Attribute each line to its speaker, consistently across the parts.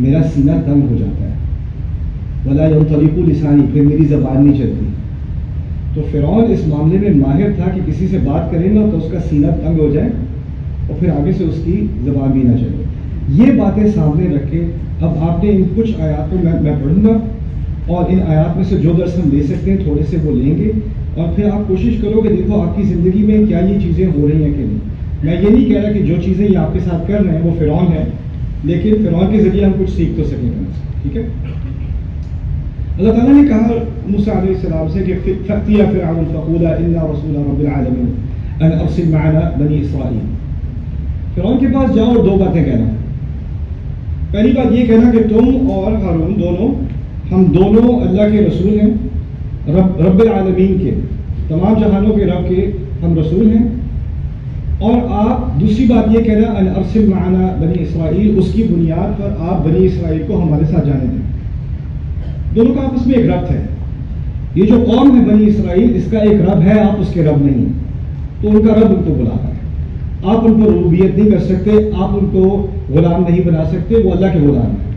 Speaker 1: میرا سینہ تنگ ہو جاتا ہے، ولا ينطلق لسانی، پھر میری زبان نہیں چلتی. تو فرعون اس معاملے میں ماہر تھا کہ کسی سے بات کرے نا تو اس کا سینہ تنگ ہو جائے اور پھر آگے سے اس کی زبان بھی نہ چلے. یہ باتیں سامنے رکھ کے اب آپ نے ان کچھ آیات کو میں پڑھوں گا اور ان آیات میں سے جو درس ہم لے سکتے ہیں تھوڑے سے وہ لیں گے، اور پھر آپ کوشش کرو کہ دیکھو آپ کی زندگی میں کیا یہ چیزیں ہو رہی ہیں کہ نہیں. میں یہ نہیں کہہ رہا کہ جو چیزیں یہ آپ کے ساتھ کر رہے ہیں وہ فرعون ہے، لیکن فرعون کے ذریعے ہم کچھ سیکھ تو سکیں گے. ٹھیک ہے. اللہ تعالیٰ نے کہا موسیٰ علیہ السلام سے کہ فَأْتِيَا فِرْعَوْنَ فَقُولَا إِنَّا رَسُولَ رَبِّ الْعَالَمِينَ أَنْ أَرْسِلْ مَعَنَا بَنِي إِسْرَائِيلَ. فرعون کے پاس جاؤ اور دو باتیں کہنا. پہلی بات یہ کہنا کہ تم اور ہارون دونوں، ہم دونوں اللہ کے رسول ہیں، رب العالمین کے، تمام جہانوں کے رب کے ہم رسول ہیں. اور آپ دوسری بات یہ کہنا ان ارسل معنا بنی اسرائیل، اس کی بنیاد پر آپ بنی اسرائیل کو ہمارے ساتھ جانے دیں. دونوں کا آپس میں ایک ربط ہے. یہ جو قوم ہے بنی اسرائیل، اس کا ایک رب ہے، آپ اس کے رب نہیں. تو ان کا رب ان کو بلا رہا ہے. آپ ان کو ربوبیت نہیں کر سکتے، آپ ان کو غلام نہیں بنا سکتے، وہ اللہ کے غلام ہیں.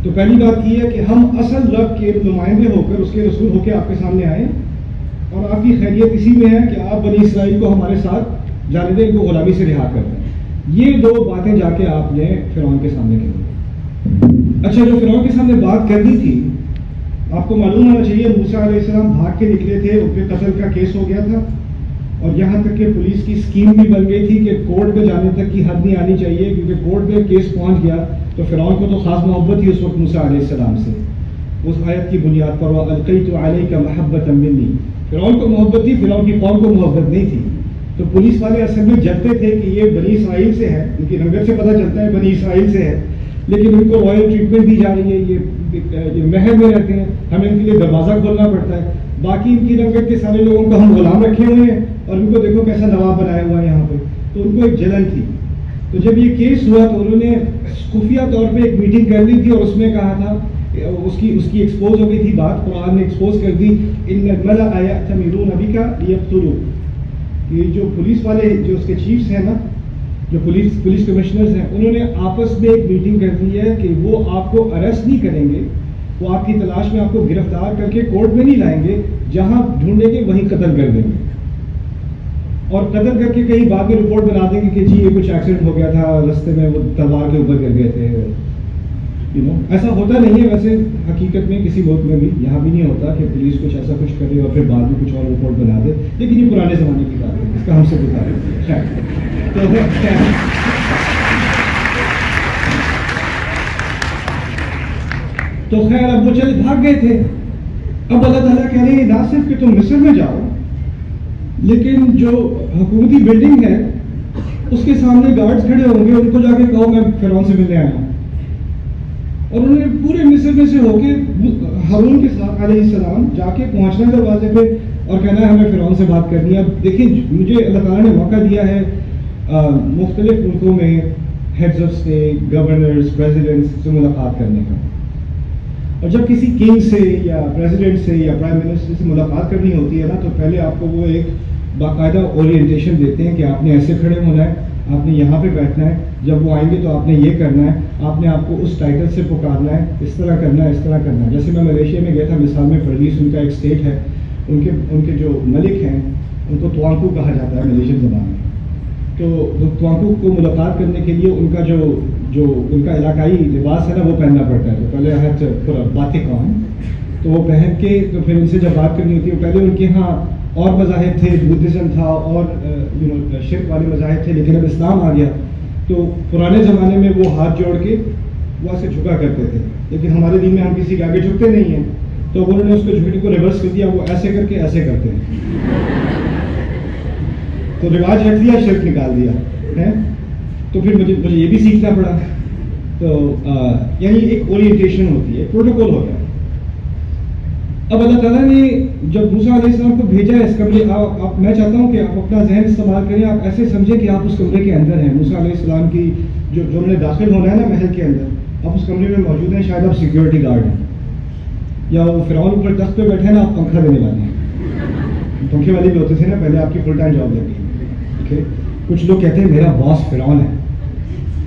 Speaker 1: تو پہلی بات یہ ہے کہ ہم اصل رب کے نمائندے ہو کر، اس کے رسول ہو کے آپ کے سامنے آئیں، اور آپ کی خیریت اسی میں ہے کہ آپ بنی اسرائیل کو ہمارے ساتھ جانے دیں، ان کو غلامی سے رہا کر دیں. یہ دو باتیں جا کے آپ نے فرعون کے سامنے کہی. اچھا، جو فرعون کے سامنے بات کرنی تھی، آپ کو معلوم ہونا چاہیے موسیٰ علیہ السلام بھاگ کے نکلے تھے، ان پہ قتل کا کیس ہو گیا تھا، اور یہاں تک کہ پولیس کی اسکیم بھی بن گئی تھی کہ کورٹ میں جانے تک کی حد نہیں آنی چاہیے، کیونکہ کورٹ میں کیس پہنچ گیا تو فرعون کو تو خاص محبت تھی اس وقت موسیٰ علیہ السلام سے. اس آیت کی بنیاد پر وَأَلْقَيْتُ عَلَيْكَ مَحَبَّةً مِّنِّي، فرعون کو محبت تھی، فرعون کی قوم کو محبت نہیں تھی. تو پولیس والے اصل میں جانتے تھے کہ یہ بنی اسرائیل سے ہے، ان کی رنگت سے پتہ چلتا ہے بنی اسرائیل سے ہے، لیکن ان کو رائل ٹریٹمنٹ دی جا رہی ہے. یہ محل میں رہتے ہیں، ہمیں ان کے لیے دروازہ کھولنا پڑتا ہے. باقی ان کی رنگت کے سارے لوگوں کو ہم غلام رکھے ہوئے ہیں، اور ان کو دیکھو کیسا نواب بنایا ہوا ہے یہاں پہ. تو ان کو ایک جلن تھی. تو جب یہ کیس ہوا تو انہوں نے خفیہ طور پہ ایک میٹنگ کر لی تھی، اور اس میں کہا تھا، اس کی ایکسپوز ہو گئی تھی بات، قرآن نے ایکسپوز کر دی، ان الملأ یأتمرون بک لیقتلوک. یہ جو پولیس والے، جو اس کے چیفز ہیں نا، جو پولیس کمشنرز ہیں، انہوں نے آپس میں ایک میٹنگ کر دی ہے کہ وہ آپ کو اریسٹ نہیں کریں گے، وہ آپ کی تلاش میں آپ کو گرفتار کر کے کورٹ میں نہیں لائیں گے، جہاں ڈھونڈیں گے وہیں قتل کر دیں گے. اور قتل کر کے کہیں بعد میں رپورٹ بنا دیں گے کہ جی یہ کچھ ایکسیڈنٹ ہو گیا تھا، رستے میں وہ تلوار کے اوپر گر گئے تھے. ایسا ہوتا نہیں ہے ویسے حقیقت میں کسی ملک میں بھی، یہاں بھی نہیں ہوتا کہ پولیس کچھ ایسا کچھ کرے اور پھر بعد میں کچھ اور رپورٹ بنا دے. لیکن یہ پرانے زمانے کی بات ہے، اس کا ہم سے بتا تو خیر اب وہ چلے بھاگ گئے تھے. اب اللہ تعالیٰ کہہ رہے ہیں نہ صرف کہ تم مصر میں جاؤ، لیکن جو حکومتی بلڈنگ ہے اس کے سامنے گارڈز کھڑے ہوں گے، ان کو جا کے کہو میں فرعون سے ملنے آیا ہوں. اور انہوں نے پورے مصر میں سے ہو کے ہارون کے ساتھ علیہ السلام جا کے پہنچنا دروازے پہ اور کہنا ہے ہمیں فرعون سے بات کرنی ہے. اب دیکھیں مجھے اللہ تعالیٰ نے موقع دیا ہے مختلف ملکوں میں heads of state, governors, presidents سے ملاقات کرنے کا. اور جب کسی کنگ سے یا پریزیڈنٹ سے یا پرائم منسٹر سے ملاقات کرنی ہوتی ہے نا، تو پہلے آپ کو وہ ایک باقاعدہ اورینٹیشن دیتے ہیں کہ آپ نے ایسے کھڑے ہونا ہے، آپ نے یہاں پہ بیٹھنا ہے، جب وہ آئیں گے تو آپ نے یہ کرنا ہے، آپ نے آپ کو اس ٹائٹل سے پکارنا ہے، اس طرح کرنا ہے، اس طرح کرنا ہے. جیسے میں ملیشیا میں گیا تھا، مثال میں پرویز ان کا ایک اسٹیٹ ہے، ان کے جو ملک ہیں ان کو توانکو کہا جاتا ہے ملیشین زبان میں. تو توانکو کو ملاقات کرنے کے لیے ان کا جو ان کا علاقائی لباس ہے نا وہ پہننا پڑتا ہے. تو پہلے پورا باتیں کون تو وہ پہن کے تو پھر ان سے جب بات کرنی ہوتی ہے، پہلے ان کے یہاں اور مذاہب تھے، بدھزم تھا اور شرک والے مذاہب تھے، لیکن اب اسلام آ گیا. تو پرانے زمانے میں وہ ہاتھ جوڑ کے وہ ایسے جھکا کرتے تھے، لیکن ہمارے دین میں ہم کسی کے آگے جھکتے نہیں ہیں. تو انہوں نے اس کو جھکنے کو ریورس کر دیا، وہ ایسے کر کے ایسے کرتے ہیں. تو رواج رکھ دیا، شرک نکال دیا ہے. تو پھر مجھے یہ بھی سیکھنا پڑا. تو یعنی ایک اورینٹیشن ہوتی ہے، پروٹوکول ہوتا ہے. اب اللہ تعالیٰ نے جب موسیٰ علیہ السلام کو بھیجا اس کمرے، میں چاہتا ہوں کہ آپ اپنا ذہن استعمال کریں، آپ ایسے سمجھیں کہ آپ اس کمرے کے اندر ہیں. موسیٰ علیہ السلام کی جو ہم نے داخل ہونا ہے نا محل کے اندر، آپ اس کمرے میں موجود ہیں. شاید آپ سیکیورٹی گارڈ ہیں، یا وہ فرعون اوپر تخت پہ بیٹھے ہیں نا، آپ پنکھا دینے والے ہیں. پنکھے والے بھی ہوتے تھے نا پہلے، آپ کی فل ٹائم جاب لگی. کچھ لوگ کہتے ہیں میرا باس فرعون ہے،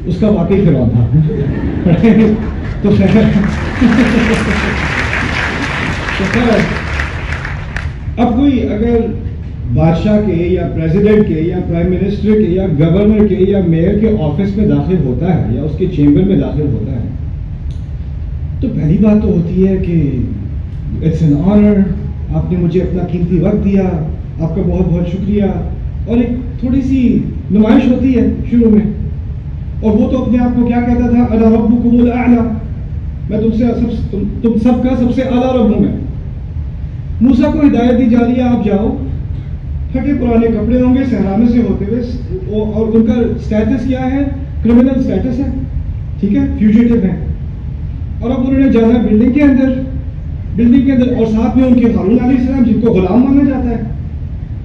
Speaker 1: اس کا واقعی فرعون تھا. تو خیر اب کوئی اگر بادشاہ کے یا پریزیڈنٹ کے یا پرائم منسٹر کے یا گورنر کے یا میئر کے آفس میں داخل ہوتا ہے یا اس کے چیمبر میں داخل ہوتا ہے تو پہلی بات تو ہوتی ہے کہ اٹس این آنر، آپ نے مجھے اپنا قیمتی وقت دیا، آپ کا بہت بہت شکریہ، اور ایک تھوڑی سی نمائش ہوتی ہے شروع میں، اور وہ تو اپنے آپ کو کیا کہتا تھا، انا ربکم الاعلی، میں تم سب کا سب سے اعلیٰ رب ہوں میں۔ موسیٰ کو ہدایت دی جا رہی ہے آپ جاؤ، پھٹے پرانے کپڑے ہوں گے صحرا میں سے ہوتے ہوئے، اور ان کا اسٹیٹس کیا ہے، کرمنل اسٹیٹس ہے، ٹھیک ہے، فیوجیٹو ہے، اور اب انہوں نے جانا ہے بلڈنگ کے اندر، اور ساتھ میں ان کے ہارون علیہ السلام جن کو غلام مانا جاتا ہے،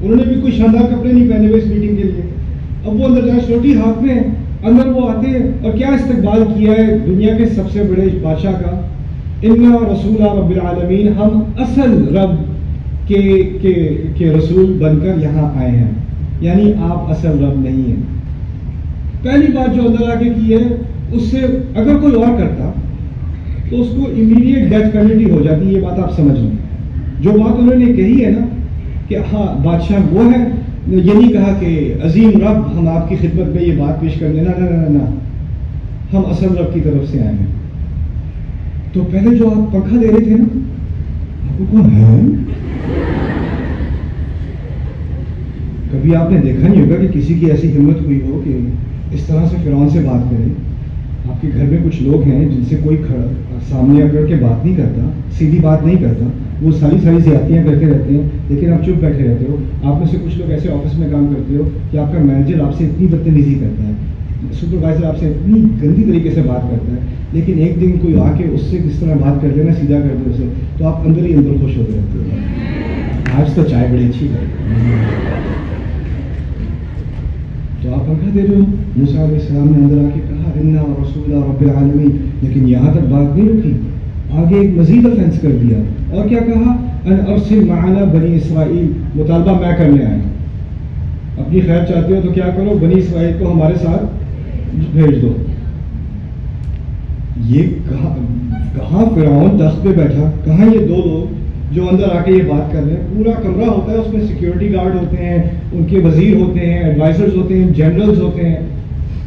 Speaker 1: انہوں نے بھی کوئی شاندار کپڑے نہیں پہنے ہوئے اس میٹنگ کے لیے۔ اب وہ اندر جائے، سوٹی ہاتھ میں اندر وہ آتے ہیں، اور کیا استقبال کیا ہے دنیا کے سب سے بڑے بادشاہ کا، انا رسول رب العالمین، ہم اصل رب کے رسول بن کر یہاں آئے ہیں، یعنی آپ اصل رب نہیں ہیں۔ پہلی بات جو اندر آگے کی ہے، اس سے اگر کوئی اور کرتا تو اس کو امیڈیٹ ڈیتھ پینلٹی ہو جاتی، یہ بات آپ سمجھ لیں۔ جو بات انہوں نے کہی ہے نا کہ ہاں بادشاہ وہ ہے، یہ نہیں کہا کہ عظیم رب ہم آپ کی خدمت میں یہ بات پیش کر دینا، نہ، ہم اصل رب کی طرف سے آئے ہیں۔ تو پہلے جو آپ پنکھا دے رہے تھے نا، آپ کو کون ہے؟ کبھی آپ نے دیکھا نہیں ہوگا کہ کسی کی ایسی ہمت ہوئی ہو کہ اس طرح سے فرعون سے بات کرے۔ آپ کے گھر میں کچھ لوگ ہیں جن سے کوئی سامنے آ کر کے بات نہیں کرتا، سیدھی بات نہیں کرتا، وہ ساری زیادتیاں کرتے رہتے ہیں، لیکن آپ چپ بیٹھے رہتے ہو۔ آپ میں سے کچھ لوگ ایسے آفس میں کام کرتے ہو کہ آپ کا مینیجر آپ سے اتنی بدتمیزی کرتا ہے، سپروائزر آپ سے اتنی گندی طریقے سے بات کرتا ہے، لیکن ایک دن کوئی آ کے اس سے کس طرح بات کر لینا، سیدھا کر دے اسے، تو آپ اندر ہی اندر خوش ہوتے رہتے ہو۔ آج تو چائے بڑی اچھی ہے، تو آپ پنکھا دے رہے ہو۔ موسیٰ علیہ السلام نے اندر آ کے کہا انا رسول رب العالمین، لیکن یہاں تک بات نہیں رکی، آگے ایک مزید افینس کر دیا، اور کیا کہا، ان ارسل معنا بنی اسرائیل، مطالبہ میں کرنے آیا، اپنی خیر چاہتے ہو تو کیا کرو، بنی اسرائیل کو ہمارے ساتھ بھیج دو۔ یہ کہاں فرعون تخت پہ بیٹھا، کہاں یہ دو لوگ جو اندر آ کے یہ بات کر رہے ہیں، پورا کمرہ ہوتا ہے، اس میں سیکیورٹی گارڈ ہوتے ہیں، ان کے وزیر ہوتے ہیں، ایڈوائزرز ہوتے ہیں، جنرلز ہوتے ہیں،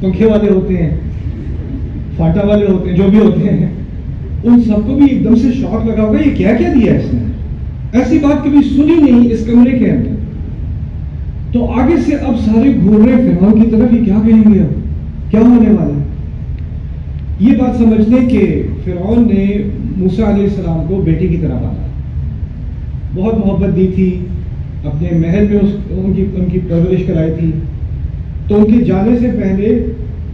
Speaker 1: پنکھے والے ہوتے ہیں، فاٹا والے ہوتے ہیں، جو بھی ہوتے ہیں، ان سب کو بھی ایک دم سے شاک لگا ہوگا، یہ کیا دیا اس نے، ایسی بات کبھی سنی نہیں اس کمرے کے اندر۔ تو آگے سے اب سارے گھور رہے فرعون کی طرف، یہ کیا کہیں گے، اب کیا ہونے والا ہے۔ یہ بات سمجھ لیں کہ فرعون نے موسیٰ علیہ السلام کو بیٹی کی طرح پالا، بہت محبت دی تھی، اپنے محل میں ان کی پرورش کرائی تھی، تو ان کے جانے سے پہلے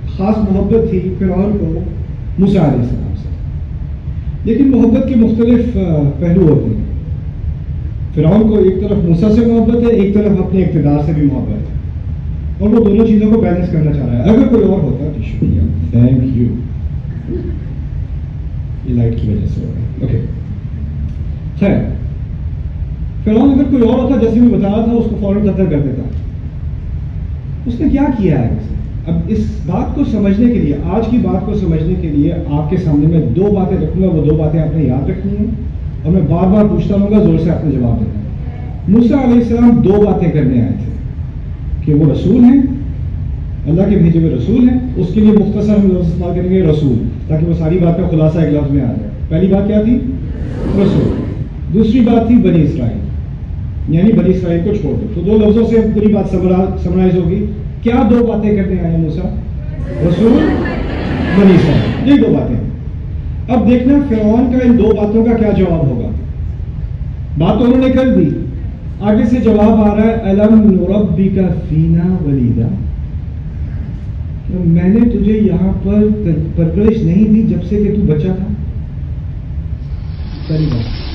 Speaker 1: خاص محبت تھی فرعون کو موسیٰ علیہ السلام سے۔ لیکن محبت کے مختلف پہلو ہوتے ہیں، فرعون کو ایک طرف موسیٰ سے محبت ہے، ایک طرف اپنے اقتدار سے بھی محبت ہے، اور وہ دونوں چیزوں کو بیلنس کرنا چاہ رہا ہے۔ اگر کوئی اور ہوتا تو شکریہ، تھینک یو، یہ لائٹ کی وجہ سے ہو رہا ہے، اوکے۔ خیر، فرعون اگر کوئی اور ہوتا، جیسے میں بتا رہا تھا، اس کو فوراً قتل کر دیتا۔ اس نے کیا کیا ہے ویسے؟ اب اس بات کو سمجھنے کے لیے، آج کی بات کو سمجھنے کے لیے آپ کے سامنے میں دو باتیں رکھوں گا، وہ دو باتیں آپ نے یاد رکھنی ہیں، اور میں بار بار پوچھتا رہوں گا، زور سے آپ نے جواب دینا ہے۔ موسیٰ علیہ السلام دو باتیں کرنے آئے تھے، کہ وہ رسول ہیں، اللہ کے بھیجے ہوئے رسول ہیں، اس کے لیے مختصر ہم لفظ استعمال کریں گے رسول، تاکہ وہ ساری بات کا خلاصہ ایک لفظ میں آ جائے۔ پہلی بات کیا تھی؟ رسول۔ دوسری بات تھی بنی اسرائیل، یعنی بنی اسرائیل کو چھوڑ دو۔ تو دو لفظوں سے پوری بات سمرائز ہوگی۔ کیا دو باتیں کرنے آئے موسیٰ؟ رسول، بنی اسرائیل، یہ دو باتیں۔ اب دیکھنا فرعون کا ان دو باتوں کا کیا جواب ہوگا۔ بات تو انہوں نے کر دی، آگے سے جواب آ رہا ہے الم نربک فینا ولیدا، میں نے تجھے یہاں پر پرورش نہیں دی جب سے کہ تو بچہ تھا۔ پہلی بات۔